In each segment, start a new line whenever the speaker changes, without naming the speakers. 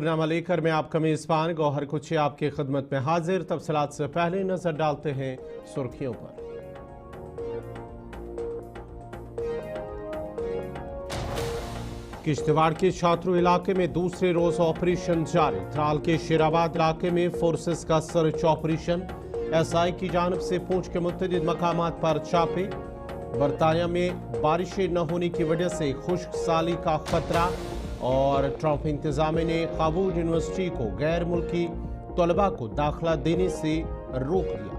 नामा लेकर मैं आपका मेज़बान गौहर कुछ आपकी खिदमत में हाजिर। तफसीलात से पहले नजर डालते हैं सुर्खियों पर। किश्तवाड़ के छात्रों इलाके में दूसरे रोज ऑपरेशन जारी। त्राल के शेराबाद इलाके में फोर्सेस का सर्च ऑपरेशन। एसआई की जानिब से पूंछ के मुतअद्दिद मकामात पर छापे। बरतानिया में बारिशें न होने की वजह से खुश्क साली का खतरा और ट्रंप इंतजामिया ने काबुल यूनिवर्सिटी को गैर मुल्की तलबा को दाखिला देने से रोक दिया।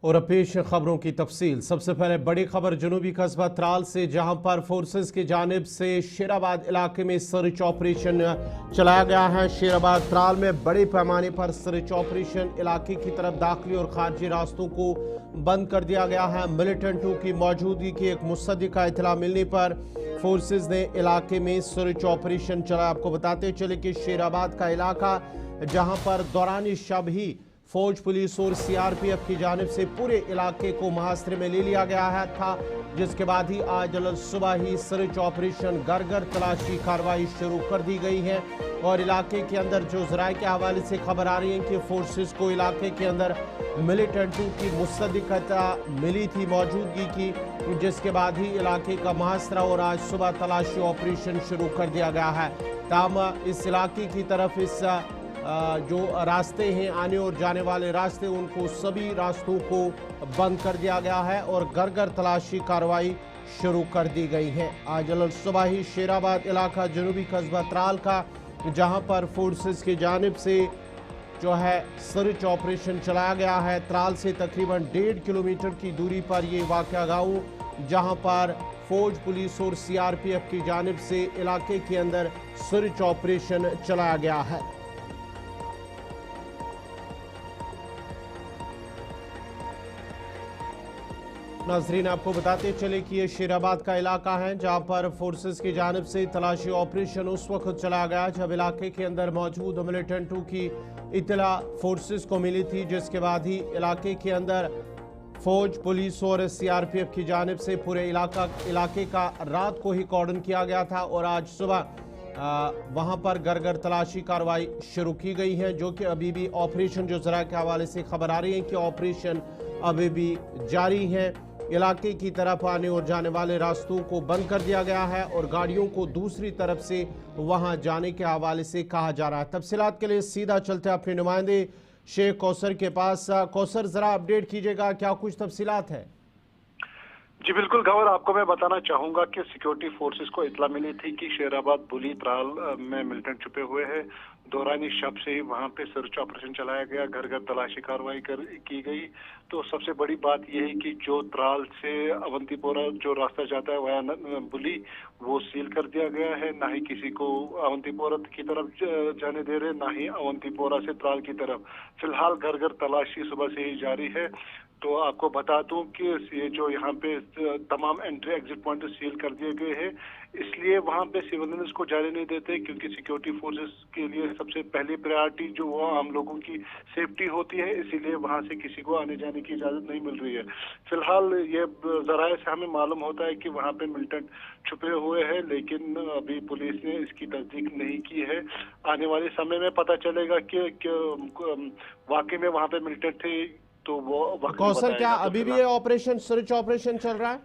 और पेश खबरों की तफसील। सबसे पहले बड़ी खबर जनूबी कस्बा त्राल से, जहां पर फोर्सेस की जानिब से शेराबाद इलाके में सर्च ऑपरेशन चलाया गया है। शेराबाद त्राल में बड़े पैमाने पर सर्च ऑपरेशन, इलाके की तरफ दाखिली और खारजी रास्तों को बंद कर दिया गया है। मिलिटेंटों की मौजूदगी की एक मुसद्दिका इतला मिलने पर फोर्सेस ने इलाके में सर्च ऑपरेशन चलाया। आपको बताते चले कि शेराबाद का इलाका, जहां पर दौरान शब ही फौज, पुलिस और सीआरपीएफ की जानिब से पूरे इलाके को मुहासरे में ले लिया गया था, जिसके बाद ही आज सुबह ही सर्च ऑपरेशन घर घर तलाशी कार्रवाई शुरू कर दी गई है। और इलाके के अंदर जो ज़राए के हवाले से खबर आ रही है कि फोर्सेस को इलाके के अंदर मिलिटेंटों की मुसद्दिका मिली थी मौजूदगी की, जिसके बाद ही इलाके का मुहासरा और आज सुबह तलाशी ऑपरेशन शुरू कर दिया गया है। ताम इस इलाके की तरफ इस जो रास्ते हैं, आने और जाने वाले रास्ते, उनको सभी रास्तों को बंद कर दिया गया है और घर घर तलाशी कार्रवाई शुरू कर दी गई है। आज सुबह ही शेराबाद इलाका जनूबी कस्बा त्राल का, जहां पर फोर्सेस की जानिब से जो है सर्च ऑपरेशन चलाया गया है। त्राल से तकरीबन 1.5 किलोमीटर की दूरी पर ये वाक़या गाँव, जहां पर फौज, पुलिस और सीआरपीएफ की जानिब से इलाके के अंदर सर्च ऑपरेशन चलाया गया है। नाजरीन, आपको बताते चले कि ये शेराबाद का इलाका है, जहां पर फोर्सेस की जानिब से तलाशी ऑपरेशन उस वक्त चलाया गया जब इलाके के अंदर मौजूद मिलिटेंटों की इतला फोर्सेस को मिली थी, जिसके बाद ही इलाके के अंदर फौज, पुलिस और सीआरपीएफ की जानिब से पूरे इलाके का रात को ही कॉर्डन किया गया था और आज सुबह वहां पर घर घर तलाशी कार्रवाई शुरू की गई है, जो कि अभी भी ऑपरेशन, जो जरा के हवाले से खबर आ रही है कि ऑपरेशन अभी भी जारी है। इलाके की तरफ आने और जाने वाले रास्तों को बंद कर दिया गया है और गाड़ियों को दूसरी तरफ से वहां जाने के हवाले से कहा जा रहा है। तफसीलात के लिए सीधा चलते हैं अपने नुमाइंदे शेख कौसर के पास। कौसर, जरा अपडेट कीजिएगा, क्या कुछ तफसीलात है?
जी बिल्कुल गवर, आपको मैं बताना चाहूंगा कि सिक्योरिटी फोर्सेस को इतला मिली थी कि शेराबाद बुली त्राल में मिलिटेंट छुपे हुए हैं। दौरानी शब से ही वहां पे सर्च ऑपरेशन चलाया गया, घर घर तलाशी कार्रवाई की गई। तो सबसे बड़ी बात यह है कि जो त्राल से अवंतीपोरा जो रास्ता जाता है वया बुली, वो सील कर दिया गया है। ना ही किसी को अवंतीपोरा की तरफ जाने दे रहे, ना ही अवंतीपोरा से त्राल की तरफ। फिलहाल घर घर तलाशी सुबह से ही जारी है। तो आपको बता दूं कि ये जो यहाँ पे तमाम एंट्री एग्जिट पॉइंट सील कर दिए गए हैं, इसलिए वहाँ पे सिविलियंस को जाने नहीं देते, क्योंकि सिक्योरिटी फोर्सेस के लिए सबसे पहली प्रायोरिटी जो वो आम लोगों की सेफ्टी होती है, इसीलिए वहाँ से किसी को आने जाने की इजाजत नहीं मिल रही है। फिलहाल ये जराये से हमें मालूम होता है कि वहाँ पे मिलिटेंट छुपे हुए हैं, लेकिन अभी पुलिस ने इसकी तस्दीक नहीं की है। आने वाले समय में पता चलेगा कि वाकई में वहाँ पे मिलिटेंट थे, तो वो
कौशल, क्या अभी भी ये ऑपरेशन सर्च ऑपरेशन चल रहा है?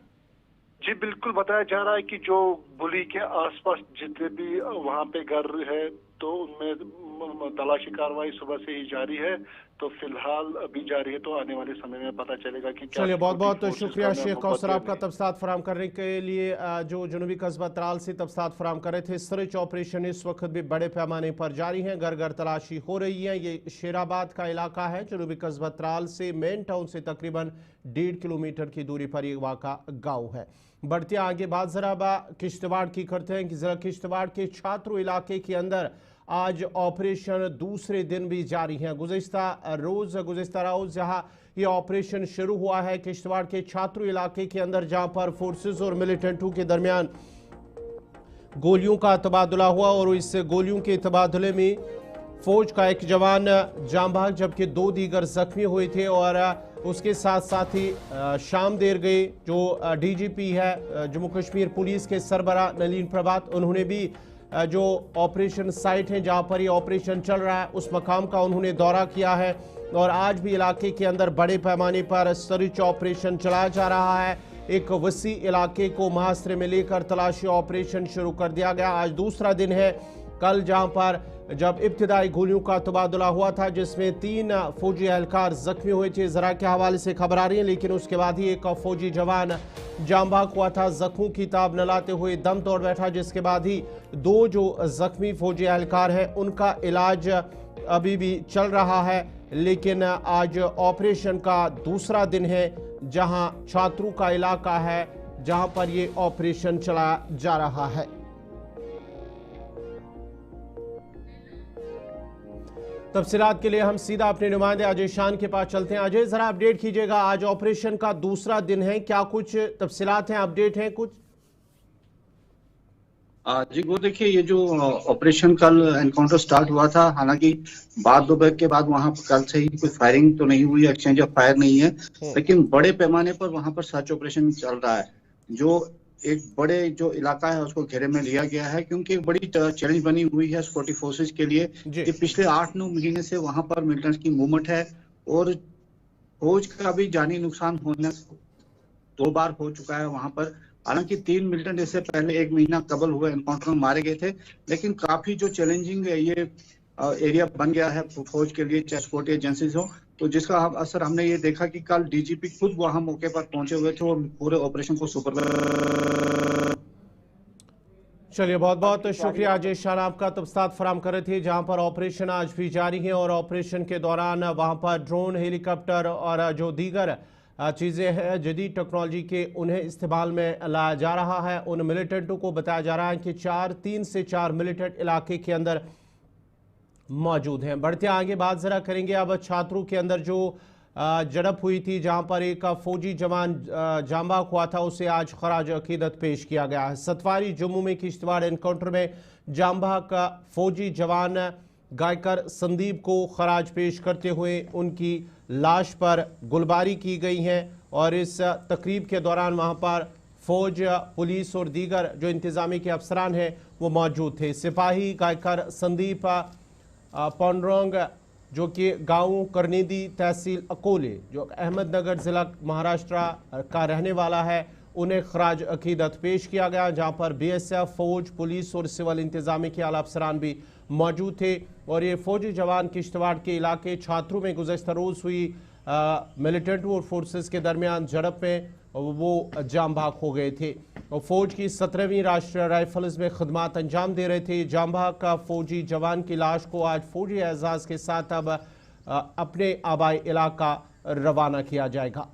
जी बिल्कुल, बताया जा रहा है कि जो बुली के आसपास जितने भी वहाँ पे घर है, तो उनमें तलाशी कार्रवाई सुबह से ही जारी है। तो फिलहाल अभी जारी है, तो आने वाले समय में पता चलेगा कि क्या।
चलिए, बहुत बहुत शुक्रिया शेख कौसर आपका तफसीलात फराहम करने के लिए। जो जनूबी कस्बा त्राल से तफसीलात फराहम कर रहे थे। सर्च ऑपरेशन इस वक्त भी बड़े पैमाने पर जारी है, घर घर तलाशी हो रही है। ये शेराबाद का इलाका है, जनूबी कस्बा त्राल से मेन टाउन से तकरीबन 1.5 किलोमीटर की दूरी पर ये वाक़ा गाँव है। बढ़ते आगे बात जरा किश्तवाड़ की करते हैं कि जरा किश्तवाड़ के छात्रों इलाके के अंदर आज ऑपरेशन दूसरे दिन भी जारी है। गुज़िश्ता रोज जहां ये ऑपरेशन शुरू हुआ है किश्तवाड़ के छात्रों इलाके के अंदर, जहां पर फोर्सेस और मिलिटेंटों के दरमियान गोलियों का तबादला हुआ और इस गोलियों के तबादले में फौज का एक जवान जाम भाग जबकि 2 दीगर जख्मी हुए थे। और उसके साथ साथ ही शाम देर गए जो डीजीपी है जम्मू कश्मीर पुलिस के सरबराह नलीन प्रभात, उन्होंने भी जो ऑपरेशन साइट है जहां पर ये ऑपरेशन चल रहा है उस मकाम का उन्होंने दौरा किया है। और आज भी इलाके के अंदर बड़े पैमाने पर सर्च ऑपरेशन चलाया जा रहा है। एक वसी इलाके को मुहासरे में लेकर तलाशी ऑपरेशन शुरू कर दिया गया। आज दूसरा दिन है। कल जहां पर जब इब्तिदाई गोलियों का तबादला हुआ था जिसमें 3 फौजी एहलकार जख्मी हुए थे, जरा के हवाले से खबर आ रही है, लेकिन उसके बाद ही एक फौजी जवान जाम भाग हुआ था, जख्मों की ताब न लाते हुए दम तोड़ बैठा, जिसके बाद ही 2 जो जख्मी फौजी एहलकार हैं उनका इलाज अभी भी चल रहा है। लेकिन आज ऑपरेशन का दूसरा दिन है जहां छात्रों का इलाका है जहां पर ये ऑपरेशन चलाया जा रहा है। तफसीलात के लिए हम सीधा अपने नुमाइंदे अजय शान के पास चलते हैं। अजय, जरा अपडेट कीजिएगा, आज ऑपरेशन का दूसरा दिन है, क्या कुछ तफसीलात हैं, अपडेट हैं कुछ?
जी वो देखिए, ये जो ऑपरेशन कल एनकाउंटर स्टार्ट हुआ था, हालांकि बाद दोपहर के बाद वहां पर कल से ही कोई फायरिंग तो नहीं हुई, एक्सचेंज ऑफ फायर नहीं है, लेकिन बड़े पैमाने पर वहां पर सर्च ऑपरेशन चल रहा है। जो एक बड़े जो इलाका है उसको घेरे में लिया गया है, क्योंकि एक बड़ी चैलेंज बनी हुई है सिक्योरिटी फोर्सेज के लिए कि पिछले 8-9 महीने से वहां पर मिलिटेंट्स की मूवमेंट है और फौज का भी जानी नुकसान होने 2 बार हो चुका है वहां पर। हालांकि 3 मिलिटेंट इससे पहले 1 महीना कबल हुए एनकाउंटर में मारे गए थे, लेकिन काफी जो चैलेंजिंग ये एरिया बन गया है फौज के लिए, चाहे सिक्योरिटी एजेंसीज हो, तो जिसका असर हमने ये देखा कि कल डीजीपी खुद वहां मौके पर पहुंचे हुए थे और पूरे ऑपरेशन को सुपरवाइज।
चलिए, बहुत बहुत शुक्रिया अजय शान, आपका तफसीलात फराम कर रहे थे। जहां पर ऑपरेशन आज भी जारी है और ऑपरेशन के दौरान वहां पर ड्रोन, हेलीकॉप्टर और जो दीगर चीज़ें हैं जदीद टेक्नोलॉजी के उन्हें इस्तेमाल में लाया जा रहा है। उन मिलिटेंटों को बताया जा रहा है कि 3 से 4 मिलिटेंट इलाके के अंदर मौजूद हैं। बढ़ते आगे बात ज़रा करेंगे अब छात्रों के अंदर जो झड़प हुई थी जहां पर एक फौजी जवान जाम भाग हुआ था, उसे आज खराज अकीदत पेश किया गया है। सतवारी जम्मू में किश्तवाड़ एनकाउंटर में जाम भाग का फौजी जवान गायकर संदीप को खराज पेश करते हुए उनकी लाश पर गुलबारी की गई है। और इस तकरीब के दौरान वहां पर फौज, पुलिस और दीगर जो इंतजामी के अफसरान हैं वो मौजूद थे। सिपाही गायकर संदीप पांडुरंग जो कि गांव करनेदी तहसील अकोले जो अहमदनगर ज़िला महाराष्ट्र का रहने वाला है, उन्हें खराज अकीदत पेश किया गया, जहां पर बीएसएफ, फौज, पुलिस और सिविल इंतजामी के आला अफसरान भी मौजूद थे। और ये फौजी जवान किश्तवाड़ के इलाके छात्रों में गुज़श्ता रोज़ हुई मिलिटेंट और फोर्सेस के दरमियान झड़प में वो जाम भाग हो गए थे। और फौज की 17वीं राष्ट्रीय राइफल्स में खदमात अंजाम दे रहे थे। जाम भाग का फौजी जवान की लाश को आज फौजी एजाज़ के साथ अब अपने आबाई इलाका रवाना किया जाएगा।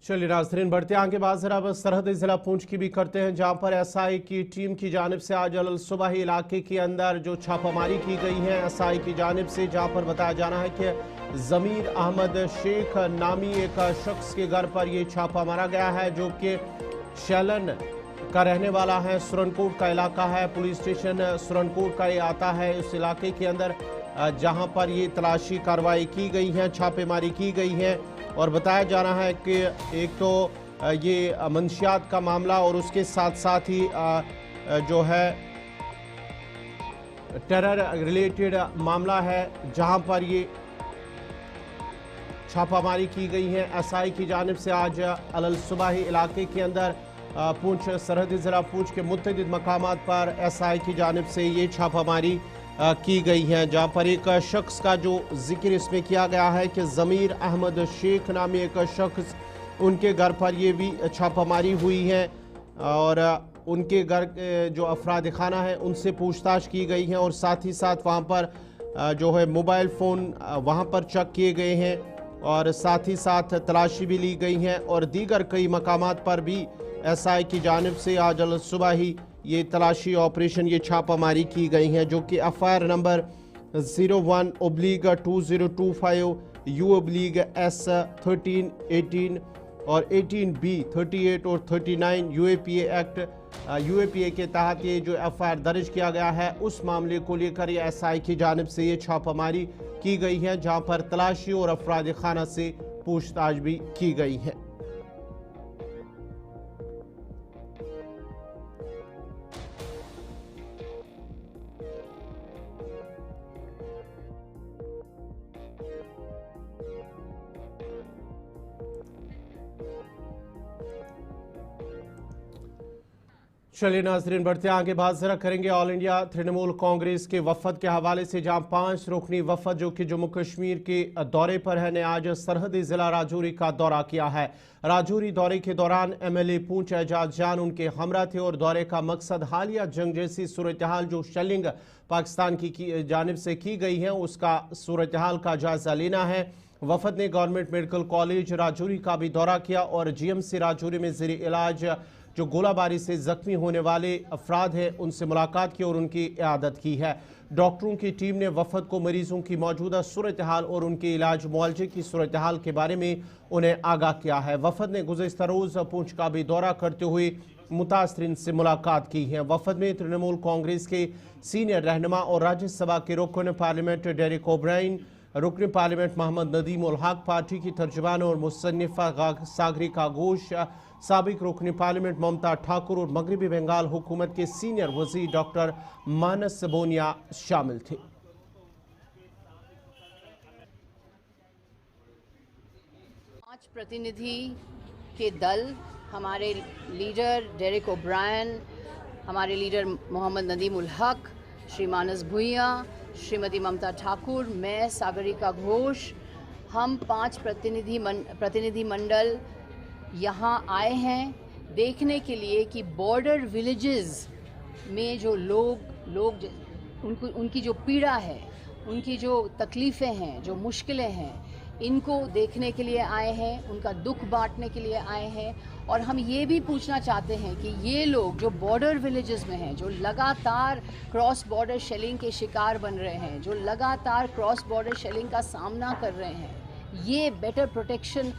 चलिए नाज़रीन, बढ़ते आगे बात जरा बस सरहदी जिला पुंछ की भी करते हैं, जहां पर एसआई की टीम की जानिब से आज अल सुबह इलाके के अंदर जो छापामारी की गई है एसआई की जानिब से, जहां पर बताया जाना है कि ज़मीर अहमद शेख नामी एक शख्स के घर पर ये छापा मारा गया है जो कि शैलन का रहने वाला है। सुरनकोट का इलाका है, पुलिस स्टेशन सुरनकोट का ये आता है उस इलाके के अंदर, जहां पर ये तलाशी कार्रवाई की गई है, छापेमारी की गई है। और बताया जा रहा है कि एक तो ये मंशियात का मामला और उसके साथ साथ ही जो है टेरर रिलेटेड मामला है, जहां पर ये छापामारी की गई है एसआई की जानिब से। आज अल सुबह इलाके के अंदर पुंछ सरहदी ज़िला पुंछ के मुतअद्दिद मकामात पर एसआई की जानिब से ये छापामारी की गई है, जहां पर एक शख्स का जो जिक्र इसमें किया गया है कि ज़मीर अहमद शेख नामी एक शख्स, उनके घर पर ये भी छापामारी हुई है और उनके घर जो अफराद खाना है उनसे पूछताछ की गई है। और साथ ही साथ वहां पर जो है मोबाइल फ़ोन वहां पर चेक किए गए हैं और साथ ही साथ तलाशी भी ली गई है और दीगर कई मकामात पर भी एसआई की जानिब से आज सुबह ही ये तलाशी ऑपरेशन, ये छापामारी की गई है, जो कि एफआईआर नंबर 01/2025 U/S 1318 और 18B 38 और 39 यूएपीए के तहत ये जो एफआईआर दर्ज किया गया है, उस मामले को लेकर ये एसआई की जानिब से ये छापामारी की गई है, जहां पर तलाशी और अफराद खाना से पूछताछ भी की गई है। चलिए नाजरीन, बढ़ते आगे बात जरा करेंगे ऑल इंडिया तृणमूल कांग्रेस के वफद के हवाले से, जहां 5 रुकनी वफद जो कि जम्मू कश्मीर के दौरे पर है ने आज सरहदी जिला राजौरी का दौरा किया है। राजौरी दौरे के दौरान एमएलए पूंछ एजाज जान उनके हमरा थे और दौरे का मकसद हालिया जंग जैसी सूरत हाल जो शेलिंग पाकिस्तान की जानिब से की गई है, उसका सूरत हाल का जायजा लेना है। वफद ने गवर्नमेंट मेडिकल कॉलेज राजौरी का भी दौरा किया और जीएमसी राजौरी में ज़ेरे इलाज जो गोलाबारी से जख्मी होने वाले अफराद हैं उनसे मुलाकात की और उनकी इयादत की है। डॉक्टरों की टीम ने वफद को मरीजों की मौजूदा सूरत हाल और उनके इलाज मुआवजे की सूरत हाल के बारे में उन्हें आगाह किया है। वफद ने गुज़श्ता रोज़ पूंछ का भी दौरा करते हुए मुतासरीन से मुलाकात की है। वफद में तृणमूल कांग्रेस के सीनियर रहनुमा और राज्यसभा के रुकन पार्लियामेंट डेरेक ओब्राइन, रुकन पार्लियामेंट मोहम्मद नदीम उल हक, पार्टी की तर्जुमान और मुसन्निफा सागरिका घोष, साबिक रुकन पार्लियामेंट ममता ठाकुर और मगरबी बंगाल हुकूमत के सीनियर वजीर डॉक्टर मानस बोनिया शामिल थे।
पांच प्रतिनिधि के दल, हमारे लीडर डेरेक ओब्रायन, हमारे लीडर मोहम्मद नदीम उल हक, श्री मानस भुइया, श्रीमती ममता ठाकुर, मैं सागरिका घोष, हम 5 प्रतिनिधि मंडल यहाँ आए हैं देखने के लिए कि बॉर्डर विलेजेस में जो लोग उनकी जो पीड़ा है, उनकी जो तकलीफ़ें हैं, जो मुश्किलें हैं, इनको देखने के लिए आए हैं, उनका दुख बांटने के लिए आए हैं। और हम ये भी पूछना चाहते हैं कि ये लोग जो बॉर्डर विलेजेस में हैं, जो लगातार क्रॉस बॉर्डर शेलिंग के शिकार बन रहे हैं, जो लगातार क्रॉस बॉर्डर शेलिंग का सामना कर रहे हैं, ये बेटर प्रोटेक्शन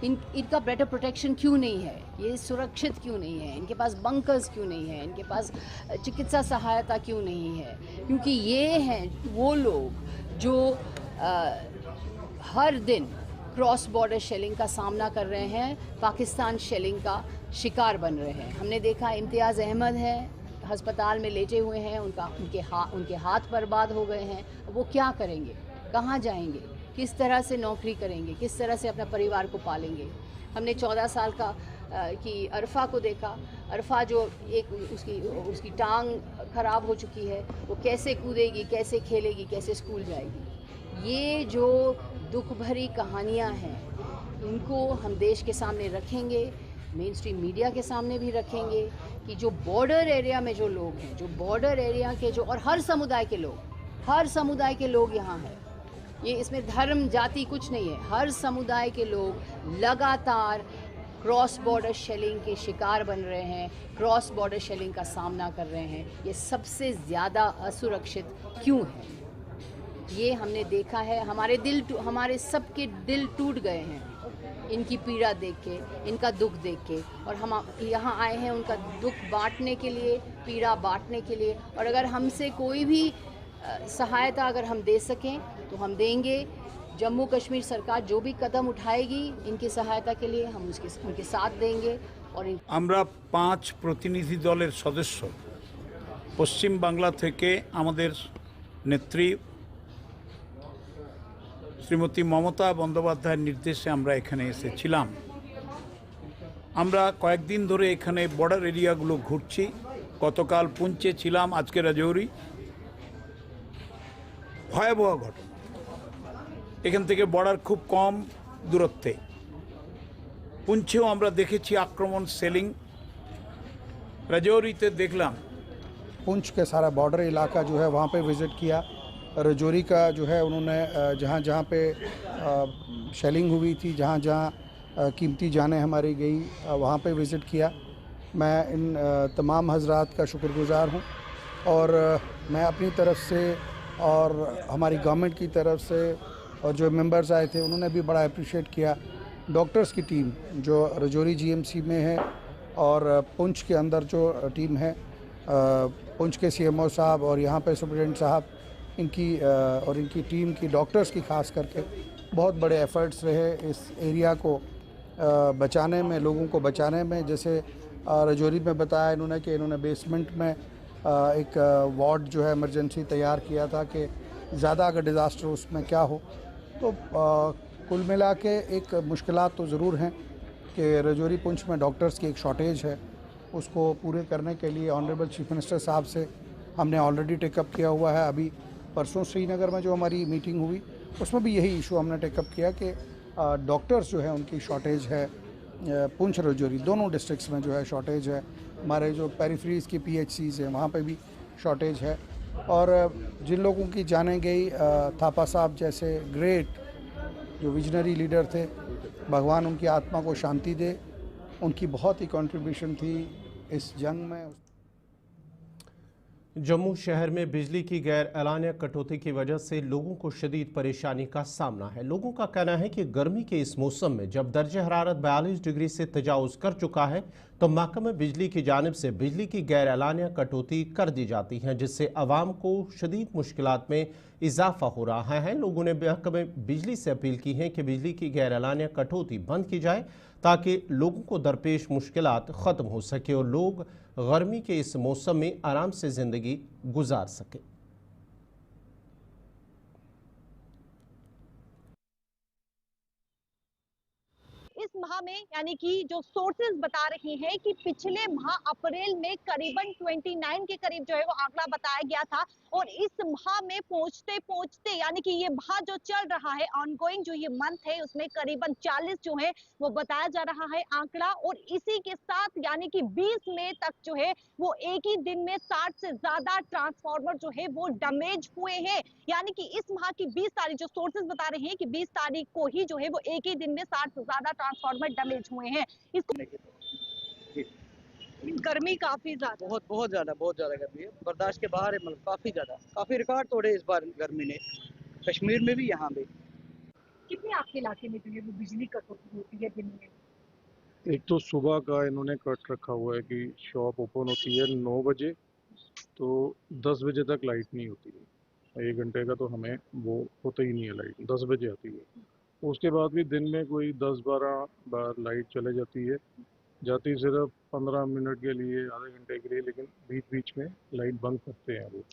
इनका बेटर प्रोटेक्शन क्यों नहीं है? ये सुरक्षित क्यों नहीं है? इनके पास बंकर्स क्यों नहीं है? इनके पास चिकित्सा सहायता क्यों नहीं है? क्योंकि ये हैं वो लोग जो हर दिन क्रॉस बॉर्डर शेलिंग का सामना कर रहे हैं, पाकिस्तान शेलिंग का शिकार बन रहे हैं। हमने देखा इम्तियाज़ अहमद है, अस्पताल में लेटे हुए हैं, उनके हाथ बर्बाद हो गए हैं। वो क्या करेंगे? कहाँ जाएंगे? किस तरह से नौकरी करेंगे? किस तरह से अपने परिवार को पालेंगे? हमने 14 साल की अरफा को देखा। अरफा जो उसकी टांग ख़राब हो चुकी है, वो कैसे कूदेगी, कैसे खेलेगी, कैसे स्कूल जाएगी? ये जो दुख भरी कहानियाँ हैं, इनको हम देश के सामने रखेंगे, मेन स्ट्रीम मीडिया के सामने भी रखेंगे कि जो बॉर्डर एरिया में जो लोग हैं, जो बॉर्डर एरिया के जो, और हर समुदाय के लोग यहाँ हैं। ये इसमें धर्म जाति कुछ नहीं है, हर समुदाय के लोग लगातार क्रॉस बॉर्डर शेलिंग के शिकार बन रहे हैं, क्रॉस बॉर्डर शेलिंग का सामना कर रहे हैं। ये सबसे ज़्यादा असुरक्षित क्यों है? ये हमने देखा है, हमारे सबके दिल टूट गए हैं इनकी पीड़ा देख के, इनका दुख देख के। और हम यहाँ आए हैं उनका दुख बांटने के लिए, पीड़ा बांटने के लिए। और अगर हमसे कोई भी सहायता अगर हम दे सकें तो हम देंगे। जम्मू कश्मीर सरकार जो भी कदम उठाएगी इनकी सहायता के लिए, हम उनके साथ देंगे। और
আমরা 5 প্রতিনিধি দলের সদস্য পশ্চিম বাংলা থেকে আমাদের নেত্রী শ্রীমতী মমতা বন্দ্যোপাধ্যায়ের নির্দেশে আমরা এখানে এসেছিলাম। আমরা কয়েকদিন ধরে এখানে বর্ডার এরিয়াগুলো ঘুরছি। গতকাল পুঞ্চে ছিলাম, আজকে রাজৌরি। ভয়াবহ ঘটনা। এখান থেকে বর্ডার খুব কম দূরত্বে। পুঞ্চেও আমরা দেখেছি आक्रमण सेलिंग। राजौरी देखलाम।
पुंछ के सारा बॉर्डर इलाका जो है वहाँ पे विज़िट किया। राजौरी का जो है उन्होंने जहाँ जहाँ पे शेलिंग हुई थी, जहाँ जहाँ कीमती जानें हमारी गई, वहाँ पे विज़िट किया। मैं इन तमाम हजरात का शुक्रगुज़ार हूँ और मैं अपनी तरफ से और हमारी गवर्नमेंट की तरफ से और जो मेंबर्स आए थे उन्होंने भी बड़ा अप्रिशिएट किया। डॉक्टर्स की टीम जो रजौरी जीएमसी में है और पुंछ के अंदर जो टीम है, पुंछ के सीएमओ साहब और यहाँ पे सुप्रिटेंडेंट साहब, इनकी टीम की डॉक्टर्स की खास करके बहुत बड़े एफर्ट्स रहे इस एरिया को बचाने में, लोगों को बचाने में। जैसे रजौरी में बताया इन्होंने कि इन्होंने बेसमेंट में एक वार्ड जो है इमरजेंसी तैयार किया था कि ज़्यादा अगर डिज़ास्टर उसमें क्या हो। तो कुल मिला के एक मुश्किलात तो ज़रूर हैं कि रजौरी पुंछ में डॉक्टर्स की एक शॉर्टेज है, उसको पूरे करने के लिए ऑनरेबल चीफ मिनिस्टर साहब से हमने ऑलरेडी टेकअप किया हुआ है। अभी परसों श्रीनगर में जो हमारी मीटिंग हुई उसमें भी यही इशू हमने टेकअप किया कि डॉक्टर्स जो है उनकी शॉर्टेज है। पुंछ रजौरी दोनों डिस्ट्रिक्ट्स में जो है शॉर्टेज है। हमारे जो पेरिफेरीज़ की PHCs हैं वहाँ पे भी शॉर्टेज है। और जिन लोगों की जाने गई, थापा साहब जैसे ग्रेट जो विजनरी लीडर थे, भगवान उनकी आत्मा को शांति दे, उनकी बहुत ही कंट्रीब्यूशन थी इस जंग में।
जम्मू शहर में बिजली की गैर एलानिया कटौती की वजह से लोगों को शदीद परेशानी का सामना है। लोगों का कहना है कि गर्मी के इस मौसम में जब दर्जे हरारत 42 डिग्री से तजावुज कर चुका है तो महकमे बिजली की जानिब से बिजली की गैर एलानिया कटौती कर दी जाती है, जिससे आवाम को शदीद मुश्किलात में इजाफा हो रहा है। लोगों ने महकमे बिजली से अपील की है कि बिजली की गैर एलानिया कटौती बंद की जाए ताकि लोगों को दरपेश मुश्किलात ख़त्म हो सके और लोग गर्मी के इस मौसम में आराम से ज़िंदगी गुजार सके।
इस माह में यानी कि जो सोर्सेज बता रही हैं कि पिछले माह अप्रैल में करीबन 29 के करीब जो है वो आंकड़ा बताया गया था और इस माह में पहुंचते पहुंचते यानी कि ये माह जो चल रहा है, ऑनगोइंग जो ये मंथ है, उसमें करीबन 40 जो है वो बताया जा रहा है आंकड़ा। और इसी के साथ यानी कि 20 मई तक जो है वो एक ही दिन में 60 से ज्यादा ट्रांसफार्मर जो है वो डैमेज हुए हैं। यानी कि इस माह की 20 तारीख जो सोर्सेज बता रहे हैं कि 20 तारीख को ही जो है वो एक ही दिन में 60 से ज्यादा ट्रांसफार्मर डैमेज हुए हैं। इसको गर्मी काफी ज्यादा,
बहुत ज्यादा गर्मी है, बर्दाश्त के बाहर है। मतलब काफी रिकॉर्ड तोड़े इस बार गर्मी ने, कश्मीर में भी, यहाँ भी।
कितनी आपके इलाके में जो है वो बिजली कटौती होती है दिन में?
एक तो सुबह का इन्होंने कट रखा हुआ है कि शॉप ओपन होती है 9 बजे, तो 10 बजे तक लाइट नहीं होती है। 1 घंटे का तो हमें वो होता ही नहीं है, लाइट 10 बजे आती है। उसके बाद भी दिन में कोई 10-12 बार लाइट चले जाती है, जाती सिर्फ 15 मिनट के लिए, आधे घंटे के लिए, लेकिन बीच बीच में लाइट बंद करते हैं वो।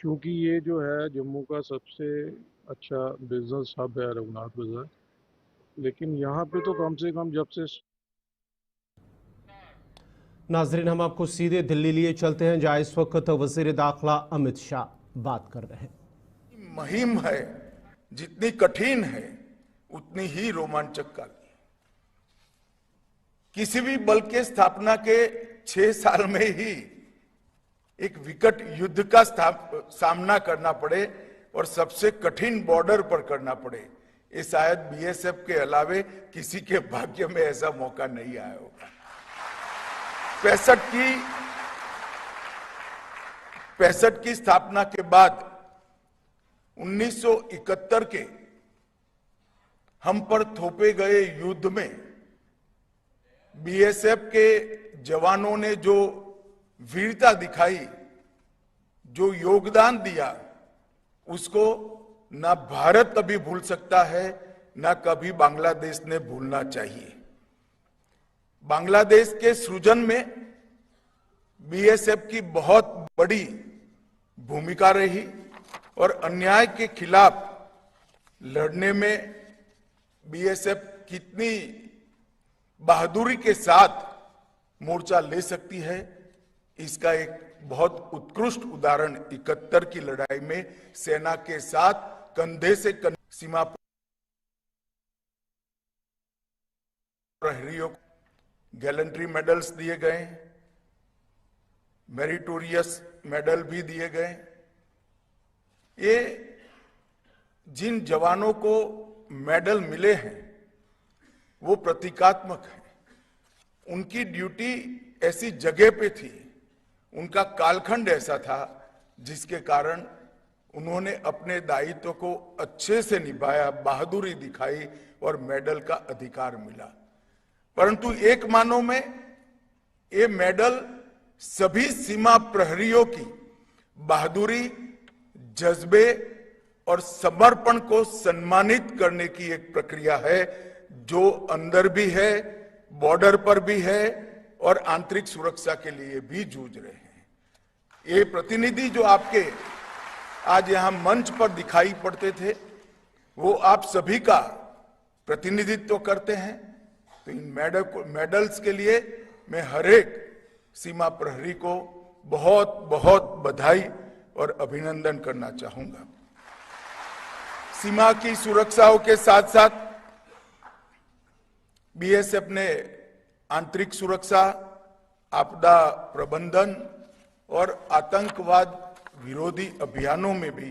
क्योंकि ये जो है जम्मू का सबसे अच्छा बिजनेस हब है रघुनाथ बाजार, लेकिन यहाँ पे तो कम से कम जब से।
नाजरीन, हम आपको सीधे दिल्ली लिए चलते हैं जहाँ इस वक्त वजीर दाखिला अमित शाह बात कर रहे हैं।
मुहिम है, जितनी कठिन है उतनी ही रोमांचक काल। किसी भी बल के स्थापना के 6 साल में ही एक विकट युद्ध का सामना करना पड़े और सबसे कठिन बॉर्डर पर करना पड़े, ये शायद बीएसएफ के अलावे किसी के भाग्य में ऐसा मौका नहीं आया होगा। 65 की स्थापना के बाद 1971 के हम पर थोपे गए युद्ध में बीएसएफ के जवानों ने जो वीरता दिखाई, जो योगदान दिया, उसको ना भारत कभी भूल सकता है, ना कभी बांग्लादेश ने भूलना चाहिए। बांग्लादेश के सृजन में बीएसएफ की बहुत बड़ी भूमिका रही और अन्याय के खिलाफ लड़ने में बीएसएफ कितनी बहादुरी के साथ मोर्चा ले सकती है, इसका एक बहुत उत्कृष्ट उदाहरण 71 की लड़ाई में सेना के साथ कंधे से कंधे सीमा प्रहरियों को गैलेंट्री मेडल्स दिए गए, मेरिटोरियस मेडल भी दिए गए। ये जिन जवानों को मेडल मिले हैं वो प्रतीकात्मक है। उनकी ड्यूटी ऐसी जगह पे थी, उनका कालखंड ऐसा था जिसके कारण उन्होंने अपने दायित्व को अच्छे से निभाया, बहादुरी दिखाई और मेडल का अधिकार मिला। परंतु एक मानो में ये मेडल सभी सीमा प्रहरियों की बहादुरी, जज्बे और समर्पण को सम्मानित करने की एक प्रक्रिया है, जो अंदर भी है, बॉर्डर पर भी है और आंतरिक सुरक्षा के लिए भी जूझ रहे हैं। ये प्रतिनिधि जो आपके आज यहां मंच पर दिखाई पड़ते थे, वो आप सभी का प्रतिनिधित्व करते हैं। तो इन मेडल्स के लिए मैं हर एक सीमा प्रहरी को बहुत बहुत बधाई और अभिनंदन करना चाहूंगा। सीमा की सुरक्षाओं के साथ साथ बीएसएफ ने आंतरिक सुरक्षा, आपदा प्रबंधन और आतंकवाद विरोधी अभियानों में भी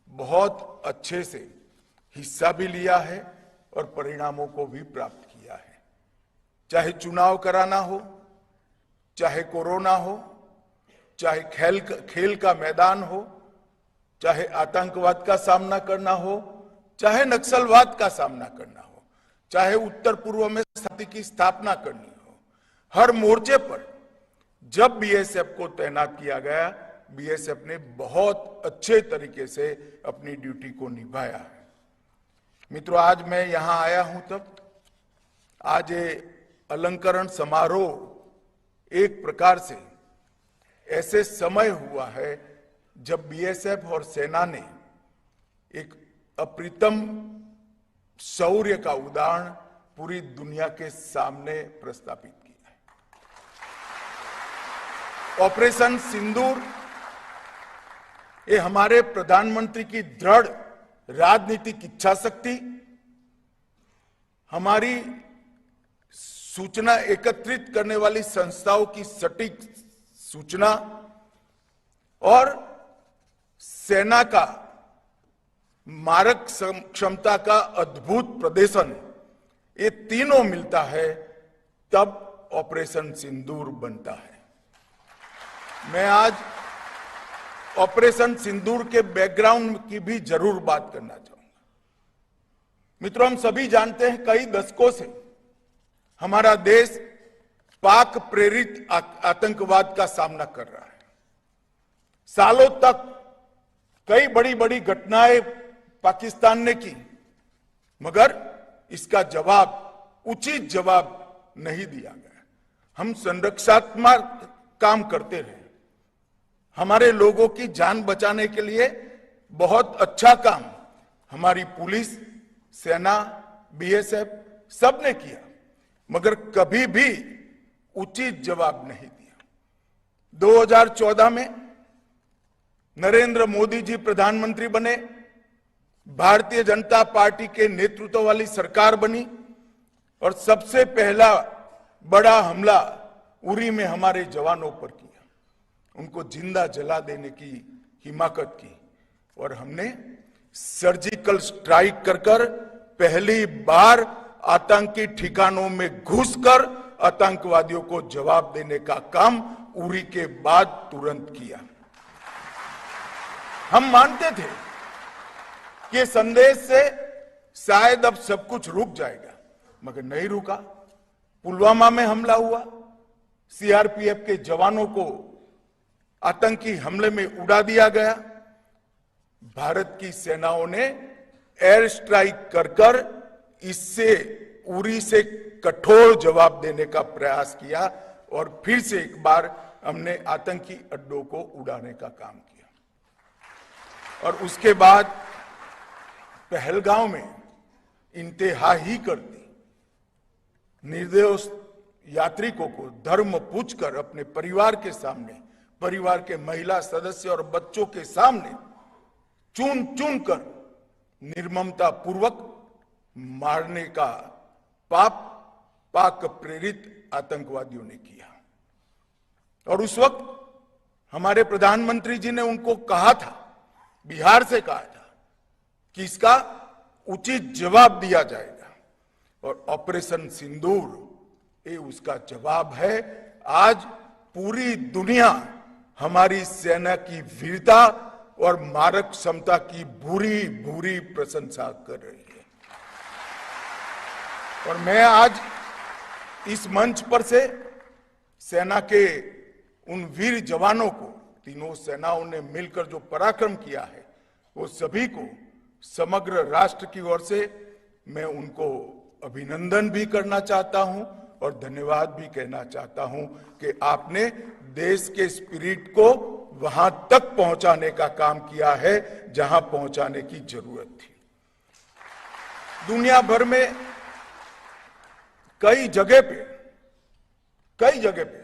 बहुत अच्छे से हिस्सा भी लिया है और परिणामों को भी प्राप्त किया है। चाहे चुनाव कराना हो, चाहे कोरोना हो, चाहे खेल का मैदान हो, चाहे आतंकवाद का सामना करना हो, चाहे नक्सलवाद का सामना करना हो, चाहे उत्तर पूर्व में शांति की स्थापना करनी हो, हर मोर्चे पर जब बीएसएफ को तैनात किया गया, बीएसएफ ने बहुत अच्छे तरीके से अपनी ड्यूटी को निभाया है। मित्रों, आज मैं यहां आया हूं तब आज ये अलंकरण समारोह एक प्रकार से ऐसे समय हुआ है जब बीएसएफ और सेना ने एक अप्रतिम शौर्य का उदाहरण पूरी दुनिया के सामने प्रस्थापित किया है। ऑपरेशन सिंदूर ये हमारे प्रधानमंत्री की दृढ़ राजनीतिक इच्छा शक्ति, हमारी सूचना एकत्रित करने वाली संस्थाओं की सटीक सूचना और सेना का मारक क्षमता का अद्भुत प्रदर्शन, ये तीनों मिलता है तब ऑपरेशन सिंदूर बनता है। मैं आज ऑपरेशन सिंदूर के बैकग्राउंड की भी जरूर बात करना चाहूंगा। मित्रों, हम सभी जानते हैं कई दशकों से हमारा देश पाक प्रेरित आतंकवाद का सामना कर रहा है। सालों तक कई बड़ी बड़ी घटनाएं पाकिस्तान ने की, मगर इसका जवाब, उचित जवाब नहीं दिया गया। हम संरक्षात्मक काम करते रहे, हमारे लोगों की जान बचाने के लिए बहुत अच्छा काम हमारी पुलिस, सेना, बीएसएफ सब ने किया, मगर कभी भी उचित जवाब नहीं दिया। 2014 में नरेंद्र मोदी जी प्रधानमंत्री बने, भारतीय जनता पार्टी के नेतृत्व वाली सरकार बनी और सबसे पहला बड़ा हमला उरी में हमारे जवानों पर किया, उनको जिंदा जला देने की हिमाकत की और हमने सर्जिकल स्ट्राइक कर पहली बार आतंकी ठिकानों में घुसकर आतंकवादियों को जवाब देने का काम उरी के बाद तुरंत किया। हम मानते थे कि संदेश से शायद अब सब कुछ रुक जाएगा, मगर नहीं रुका। पुलवामा में हमला हुआ, सीआरपीएफ के जवानों को आतंकी हमले में उड़ा दिया गया। भारत की सेनाओं ने एयर स्ट्राइक कर इससे उरी से कठोर जवाब देने का प्रयास किया और फिर से एक बार हमने आतंकी अड्डों को उड़ाने का काम किया और उसके बाद पहलगांव में इंतहा ही कर दी। निर्दोष यात्रिकों को धर्म पूछकर अपने परिवार के सामने, परिवार के महिला सदस्य और बच्चों के सामने चुन चुन कर निर्ममता पूर्वक मारने का पाप पाक प्रेरित आतंकवादियों ने किया। और उस वक्त हमारे प्रधानमंत्री जी ने उनको कहा था, बिहार से कहा था कि इसका उचित जवाब दिया जाएगा। और ऑपरेशन सिंदूर ये उसका जवाब है। आज पूरी दुनिया हमारी सेना की वीरता और मारक क्षमता की भूरी भूरी प्रशंसा कर रही है। और मैं आज इस मंच पर से सेना के उन वीर जवानों को, तीनों सेनाओं ने मिलकर जो पराक्रम किया है, वो सभी को समग्र राष्ट्र की ओर से मैं उनको अभिनंदन भी करना चाहता हूं और धन्यवाद भी कहना चाहता हूं कि आपने देश के स्पिरिट को वहां तक पहुंचाने का काम किया है जहां पहुंचाने की जरूरत थी। दुनिया भर में कई जगह पे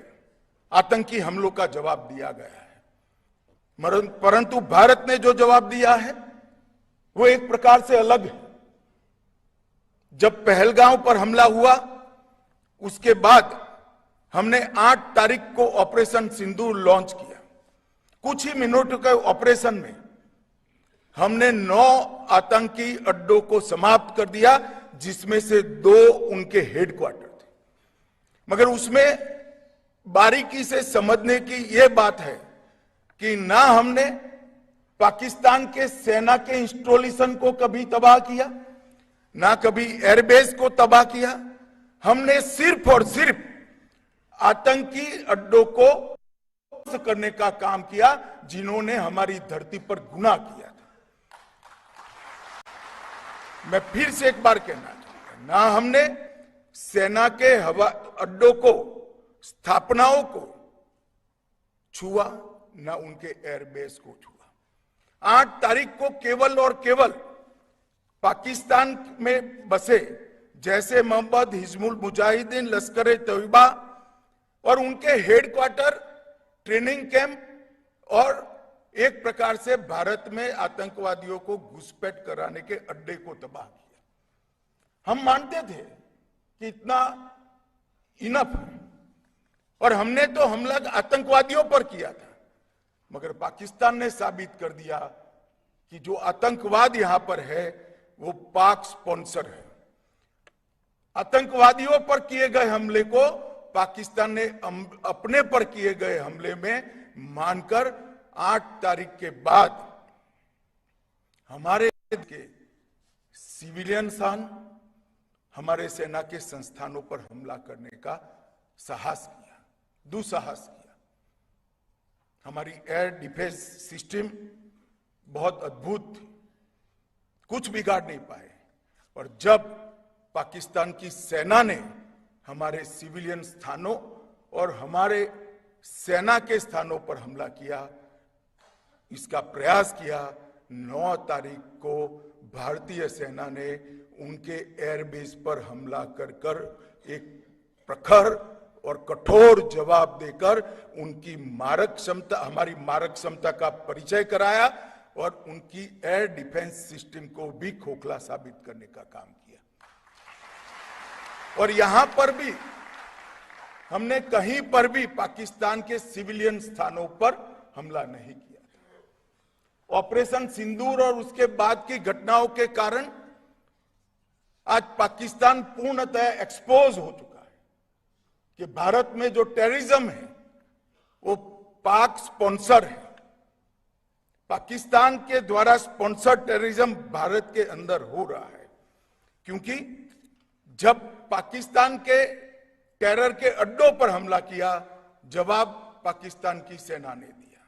आतंकी हमलों का जवाब दिया गया है, परंतु भारत ने जो जवाब दिया है वो एक प्रकार से अलग है। जब पहलगांव पर हमला हुआ उसके बाद हमने 8 तारीख को ऑपरेशन सिंदूर लॉन्च किया। कुछ ही मिनटों के ऑपरेशन में हमने 9 आतंकी अड्डों को समाप्त कर दिया, जिसमें से 2 उनके हेडक्वार्टर थे। मगर उसमें बारीकी से समझने की यह बात है कि ना हमने पाकिस्तान के सेना के इंस्टॉलेशन को कभी तबाह किया, ना कभी एयरबेस को तबाह किया। हमने सिर्फ और सिर्फ आतंकी अड्डों को करने का काम किया जिन्होंने हमारी धरती पर गुनाह किया था। मैं फिर से एक बार कहना चाहूंगा, ना हमने सेना के हवा अड्डों को, स्थापनाओं को छुआ, ना उनके एयरबेस को छुआ। 8 तारीख को केवल और केवल पाकिस्तान में बसे जैसे मोहम्मद, हिजबुल मुजाहिदीन, लश्कर ए तैयबा और उनके हेडक्वार्टर, ट्रेनिंग कैंप और एक प्रकार से भारत में आतंकवादियों को घुसपैठ कराने के अड्डे को तबाह किया। हम मानते थे कि इतना इनफ है और हमने तो हमला आतंकवादियों पर किया था, मगर पाकिस्तान ने साबित कर दिया कि जो आतंकवाद यहां पर है वो पाक स्पॉन्सर है। आतंकवादियों पर किए गए हमले को पाकिस्तान ने अपने पर किए गए हमले में मानकर 8 तारीख के बाद हमारे के सिविलियन स्थान, हमारे सेना के संस्थानों पर हमला करने का साहस किया, दुस्साहस किया। हमारी एयर डिफेंस सिस्टम बहुत अद्भुत थी, कुछ बिगाड़ नहीं पाए। और जब पाकिस्तान की सेना ने हमारे सिविलियन स्थानों और हमारे सेना के स्थानों पर हमला किया, इसका प्रयास किया, 9 तारीख को भारतीय सेना ने उनके एयरबेस पर हमला कर एक प्रखर और कठोर जवाब देकर उनकी मारक क्षमता, हमारी मारक क्षमता का परिचय कराया और उनकी एयर डिफेंस सिस्टम को भी खोखला साबित करने का काम किया। और यहां पर भी हमने कहीं पर भी पाकिस्तान के सिविलियन स्थानों पर हमला नहीं किया था। ऑपरेशन सिंदूर और उसके बाद की घटनाओं के कारण आज पाकिस्तान पूर्णतः एक्सपोज हो चुका है कि भारत में जो टेररिज्म है वो पाक स्पॉन्सर है। पाकिस्तान के द्वारा स्पॉन्सर्ड टेररिज्म भारत के अंदर हो रहा है, क्योंकि जब पाकिस्तान के टेरर के अड्डों पर हमला किया, जवाब पाकिस्तान की सेना ने दिया।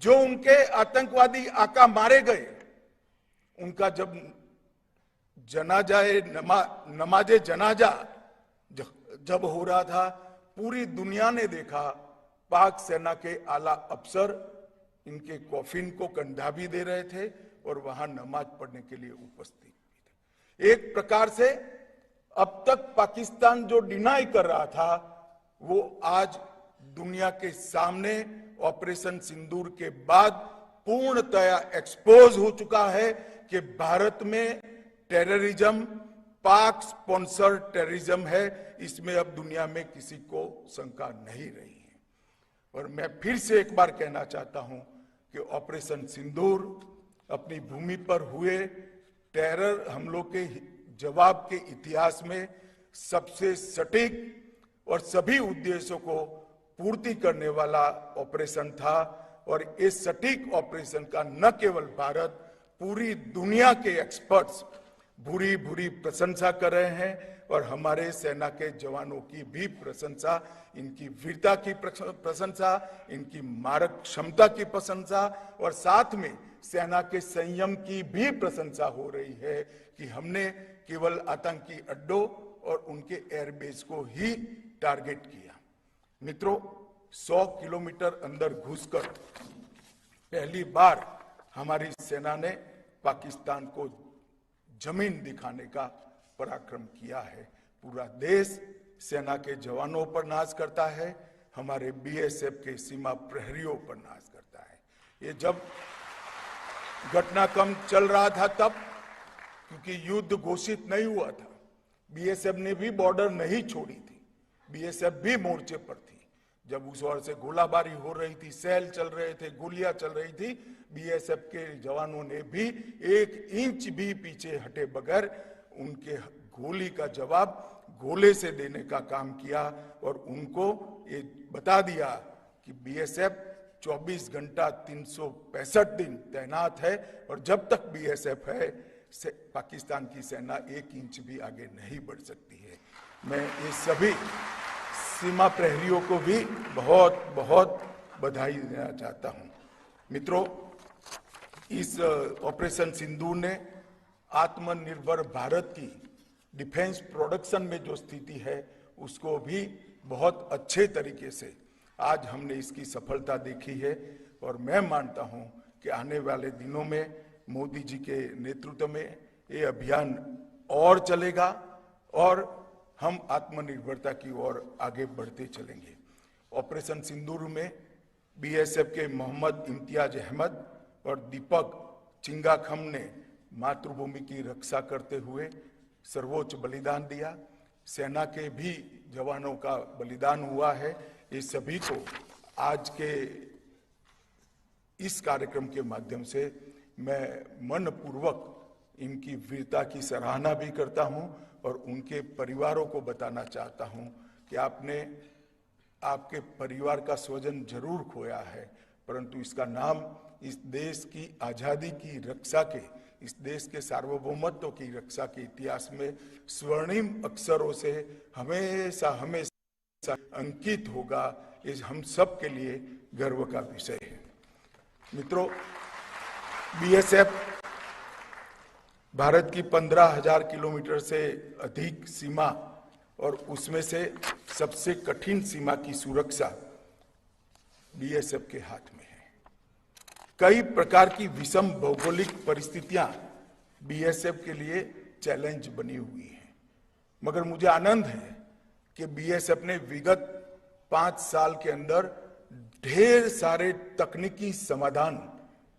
जो उनके आतंकवादी आका मारे गए, उनका जब नमाजे जनाजा जब हो रहा था, पूरी दुनिया ने देखा पाक सेना के आला अफसर इनके कॉफिन को कंधा भी दे रहे थे और वहां नमाज पढ़ने के लिए उपस्थित भी थे। एक प्रकार से अब तक पाकिस्तान जो डिनाई कर रहा था वो आज दुनिया के सामने ऑपरेशन सिंदूर के बाद पूर्णतया एक्सपोज हो चुका है कि भारत में टेररिज्म पाक स्पॉन्सर टेररिज्म है। इसमें अब दुनिया में किसी को शंका नहीं रही है। और मैं फिर से एक बार कहना चाहता हूं कि ऑपरेशन सिंदूर अपनी भूमि पर हुए टेरर हमलों के जवाब के इतिहास में सबसे सटीक और सभी उद्देश्यों को पूर्ति करने वाला ऑपरेशन था। और इस सटीक ऑपरेशन का न केवल भारत, पूरी दुनिया के एक्सपर्ट्स भूरी भूरी प्रशंसा कर रहे हैं और हमारे सेना के जवानों की भी प्रशंसा, इनकी वीरता की प्रशंसा, इनकी मारक क्षमता की प्रशंसा और साथ में सेना के संयम की भी प्रशंसा हो रही है कि हमने केवल आतंकी अड्डों और उनके एयरबेस को ही टारगेट किया। मित्रों, 100 किलोमीटर अंदर घुसकर पहली बार हमारी सेना ने पाकिस्तान को जमीन दिखाने का पराक्रम किया है। पूरा देश सेना के जवानों पर नाज करता है, हमारे बीएसएफ के सीमा प्रहरियों पर नाज करता है। ये जब घटनाक्रम चल रहा था तब, क्योंकि युद्ध घोषित नहीं हुआ था, बीएसएफ ने भी बॉर्डर नहीं छोड़ी थी, बीएसएफ भी मोर्चे पर थी। जब उस ओर से गोलाबारी हो रही थी, सेल चल रहे थे, गोलियां चल रही थी, बीएसएफ के जवानों ने भी 1 इंच भी पीछे हटे बगैर उनके गोली का जवाब गोले से देने का काम किया और उनको ये बता दिया कि बीएसएफ 24 घंटा 365 दिन तैनात है और जब तक बीएसएफ है पाकिस्तान की सेना 1 इंच भी आगे नहीं बढ़ सकती है। मैं ये सभी सीमा प्रहरियों को भी बहुत बहुत बधाई देना चाहता हूं। मित्रों, इस ऑपरेशन सिंदूर ने आत्मनिर्भर भारत की डिफेंस प्रोडक्शन में जो स्थिति है उसको भी बहुत अच्छे तरीके से आज हमने इसकी सफलता देखी है और मैं मानता हूं कि आने वाले दिनों में मोदी जी के नेतृत्व में ये अभियान और चलेगा और हम आत्मनिर्भरता की ओर आगे बढ़ते चलेंगे। ऑपरेशन सिंदूर में बीएसएफ के मोहम्मद इम्तियाज अहमद और दीपक चिंगाखम ने मातृभूमि की रक्षा करते हुए सर्वोच्च बलिदान दिया। सेना के भी जवानों का बलिदान हुआ है। ये सभी को आज के इस कार्यक्रम के माध्यम से मैं मनपूर्वक इनकी वीरता की सराहना भी करता हूं और उनके परिवारों को बताना चाहता हूं कि आपने आपके परिवार का स्वजन जरूर खोया है, परंतु इसका नाम इस देश की आजादी की रक्षा के, इस देश के सार्वभौमत्व की रक्षा के इतिहास में स्वर्णिम अक्षरों से हमेशा हमेशा अंकित होगा। ये हम सब के लिए गर्व का विषय है। मित्रों, बीएसएफ भारत की 15,000 किलोमीटर से अधिक सीमा और उसमें से सबसे कठिन सीमा की सुरक्षा बीएसएफ के हाथ में है। कई प्रकार की विषम भौगोलिक परिस्थितियां बीएसएफ के लिए चैलेंज बनी हुई हैं, मगर मुझे आनंद है कि बीएसएफ ने विगत 5 साल के अंदर ढेर सारे तकनीकी समाधान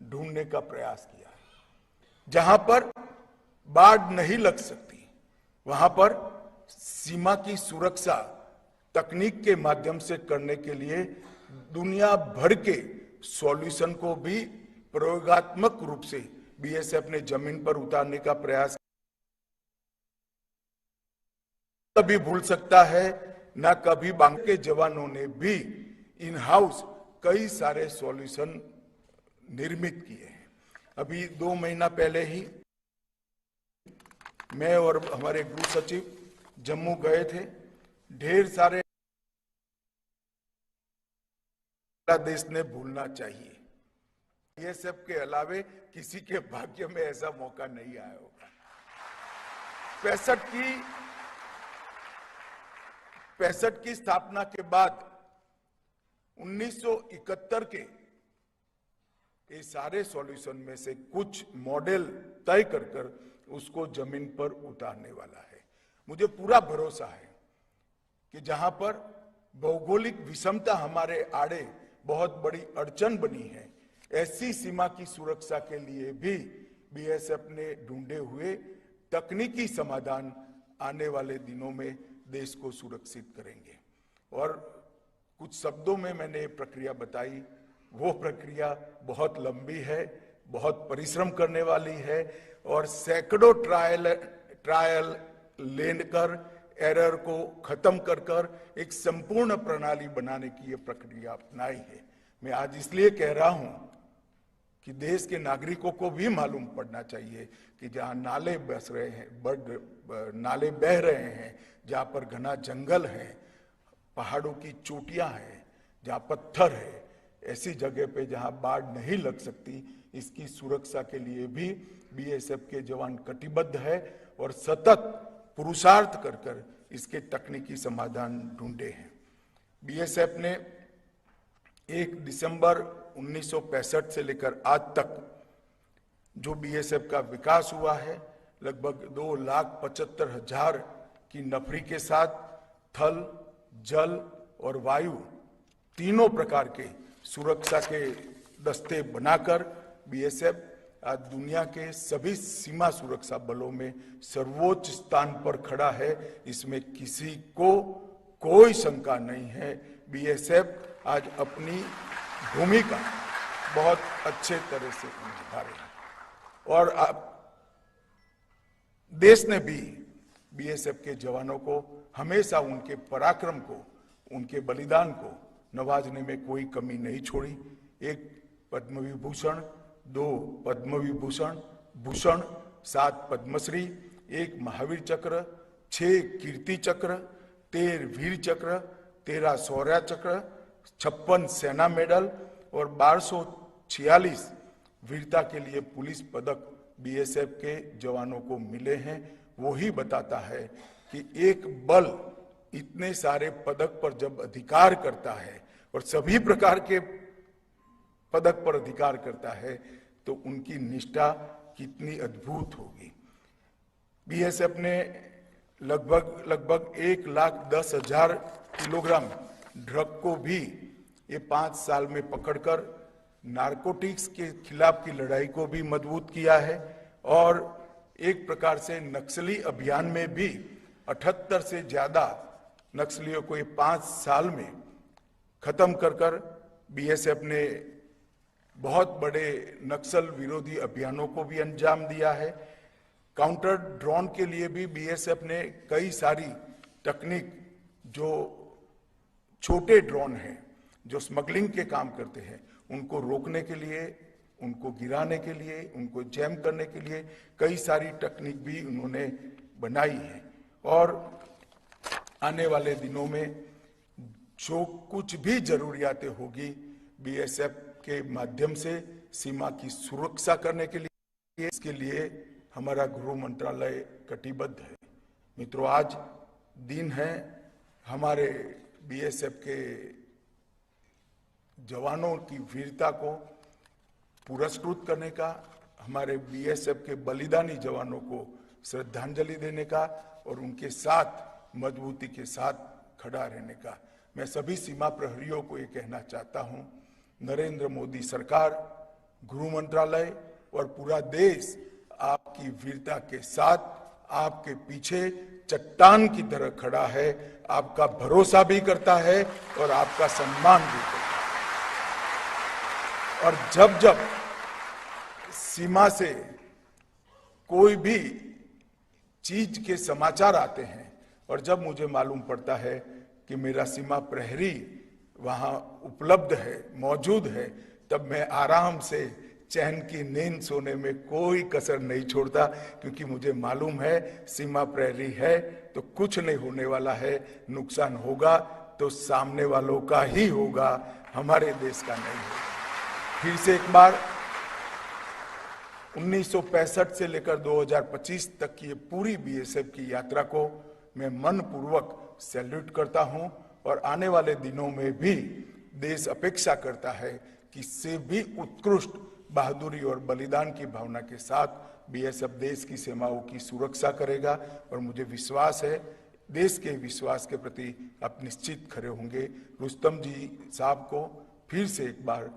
ढूंढने का प्रयास किया है। जहां पर बाढ़ नहीं लग सकती, वहां पर सीमा की सुरक्षा तकनीक के माध्यम से करने के लिए दुनिया भर के सॉल्यूशन को भी प्रयोगात्मक रूप से बीएसएफ ने जमीन पर उतारने का प्रयास कभी भूल सकता है ना कभी बांग्लादेश के जवानों ने भी इन हाउस कई सारे सॉल्यूशन निर्मित किए हैं। अभी 2 महीना पहले ही मैं और हमारे गृह सचिव जम्मू गए थे। ढेर सारे देश ने भूलना चाहिए, ये सब के अलावे किसी के भाग्य में ऐसा मौका नहीं आया होगा। 65 की स्थापना के बाद 1971 के ये सारे सॉल्यूशन में से कुछ मॉडल तय कर उसको जमीन पर उतारने वाला है। मुझे पूरा भरोसा है कि जहां पर भौगोलिक विषमता हमारे आड़े बहुत बड़ी अड़चन बनी है, ऐसी सीमा की सुरक्षा के लिए भी बीएसएफ ने ढूंढे हुए तकनीकी समाधान आने वाले दिनों में देश को सुरक्षित करेंगे। और कुछ शब्दों में मैंने प्रक्रिया बताई, वो प्रक्रिया बहुत लंबी है, बहुत परिश्रम करने वाली है और सैकड़ों ट्रायल लेकर एरर को खत्म कर एक संपूर्ण प्रणाली बनाने की ये प्रक्रिया अपनाई है। मैं आज इसलिए कह रहा हूं कि देश के नागरिकों को भी मालूम पड़ना चाहिए कि जहां नाले बस रहे हैं, नाले बह रहे हैं, जहां पर घना जंगल है, पहाड़ों की चोटियां हैं, जहां पत्थर है, ऐसी जगह पे जहां बाढ़ नहीं लग सकती, इसकी सुरक्षा के लिए भी बीएसएफ के जवान कटिबद्ध है और सतत पुरुषार्थ कर इसके तकनीकी समाधान ढूंढे हैं। बीएसएफ ने 1 दिसंबर 1965 से लेकर आज तक जो बीएसएफ का विकास हुआ है, लगभग 2,75,000 की नफरी के साथ थल, जल और वायु तीनों प्रकार के सुरक्षा के दस्ते बनाकर बीएसएफ आज दुनिया के सभी सीमा सुरक्षा बलों में सर्वोच्च स्थान पर खड़ा है। इसमें किसी को कोई शंका नहीं है। बीएसएफ आज अपनी भूमिका बहुत अच्छे तरह से निभा रही है और देश ने भी बीएसएफ के जवानों को हमेशा उनके पराक्रम को, उनके बलिदान को नवाजने में कोई कमी नहीं छोड़ी। 1 पद्म विभूषण, 2 पद्म विभूषण भूषण, 7 पद्मश्री, 1 महावीर चक्र, 6 कीर्ति चक्र, 13 वीर चक्र, 13 शौर्य चक्र, 56 सेना मेडल और 1246 वीरता के लिए पुलिस पदक बीएसएफ के जवानों को मिले हैं। वो ही बताता है कि एक बल इतने सारे पदक पर जब अधिकार करता है और सभी प्रकार के पदक पर अधिकार करता है तो उनकी निष्ठा कितनी अद्भुत होगी। बीएसएफ ने लगभग 1,10,000 किलोग्राम ड्रग को भी ये 5 साल में पकड़कर नारकोटिक्स के खिलाफ की लड़ाई को भी मजबूत किया है और एक प्रकार से नक्सली अभियान में भी 78 से ज्यादा नक्सलियों को ये 5 साल में खत्म कर बीएसएफ ने बहुत बड़े नक्सल विरोधी अभियानों को भी अंजाम दिया है। काउंटर ड्रोन के लिए भी बीएसएफ ने कई सारी तकनीक, जो छोटे ड्रोन हैं जो स्मगलिंग के काम करते हैं, उनको रोकने के लिए, उनको गिराने के लिए, उनको जैम करने के लिए कई सारी तकनीक भी उन्होंने बनाई है और आने वाले दिनों में जो कुछ भी जरूरियातें होगी बीएसएफ के माध्यम से सीमा की सुरक्षा करने के लिए, इसके लिए हमारा गृह मंत्रालय कटिबद्ध है। मित्रों, आज दिन है हमारे बीएसएफ के जवानों की वीरता को पुरस्कृत करने का, हमारे बीएसएफ के बलिदानी जवानों को श्रद्धांजलि देने का और उनके साथ मजबूती के साथ खड़ा रहने का। मैं सभी सीमा प्रहरियों को ये कहना चाहता हूं, नरेंद्र मोदी सरकार, गृह मंत्रालय और पूरा देश आपकी वीरता के साथ आपके पीछे चट्टान की तरह खड़ा है, आपका भरोसा भी करता है और आपका सम्मान भी करता है। और जब जब सीमा से कोई भी चीज के समाचार आते हैं और जब मुझे मालूम पड़ता है कि मेरा सीमा प्रहरी वहां उपलब्ध है, मौजूद है, तब मैं आराम से चैन की नींद सोने में कोई कसर नहीं छोड़ता, क्योंकि मुझे मालूम है सीमा प्रहरी है तो कुछ नहीं होने वाला है। नुकसान होगा तो सामने वालों का ही होगा, हमारे देश का नहीं होगा। फिर से एक बार 1965 से लेकर 2025 तक की ये पूरी बीएसएफ की यात्रा को मैं मनपूर्वक सैल्यूट करता हूं और आने वाले दिनों में भी देश अपेक्षा करता है कि इससे भी उत्कृष्ट बहादुरी और बलिदान की भावना के साथ बीएसएफ देश की सीमाओं की सुरक्षा करेगा और मुझे विश्वास है देश के विश्वास के प्रति आप निश्चित खड़े होंगे। रुस्तम जी साहब को फिर से एक बार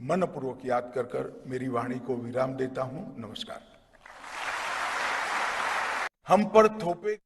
मनपूर्वक याद कर मेरी वाणी को विराम देता हूं। नमस्कार। हम पर थोपे